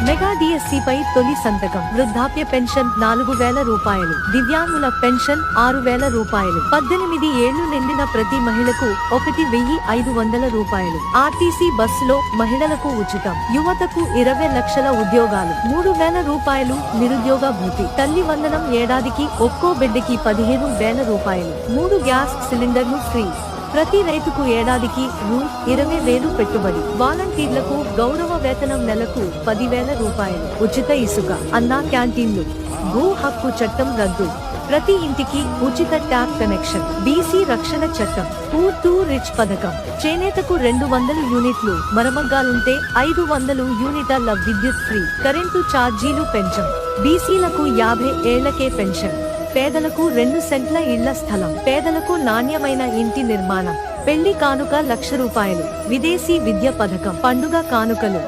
Mega డిఎస్సిపై తొలి సంతకం. వృద్ధాప్య పెన్షన్ 4,000 రూపాయలు. దివ్యాంగుల పెన్షన్ 6,000 రూపాయలు. 18 ఏళ్లు నిండిన ప్రతి మహిళకు 1,500 రూపాయలు. ఆర్టీసీ బస్సులో మహిళలకు ఉచితం. యువతకు 20 లక్షల ఉద్యోగాలు. 3,000 రూపాయలు నిరుద్యోగ భృతి. తల్లి వందనం ఏడాదికి ఒక్కో బిడ్డకి 15,000 రూపాయలు. 3 గ్యాస్ సిలిండర్లు ఫ్రీ. ప్రతి రైతుకు ఏడాదికి రూ. 20,000 పెట్టుబడి. వాలంటీర్లకు గౌరవ వేతనం నెలకు 10,000 రూపాయలు. ఉచిత ఇసుక. అన్నా క్యాంటీన్లు. భూ హక్కు చట్టం రద్దు. ప్రతి ఇంటికి ఉచిత ట్యాప్ కనెక్షన్. బీసీ రక్షణ చట్టం. పూర్ టు రిచ్ పథకం. చేనేతకు 200 యూనిట్లు. మరమగ్గాలుంటే 500 యూనిట్ల విద్యుత్ ఫ్రీ. కరెంటు ఛార్జీలు పెంచం. బీసీలకు 50 ఏళ్లకే పెన్షన్. పేదలకు 2 సెంట్ల ఇళ్ల స్థలం. పేదలకు నాణ్యమైన ఇంటి నిర్మాణం. పెళ్లి కానుక 1,00,000 రూపాయలు. విదేశీ విద్య పథకం. పండుగ కానుకలు.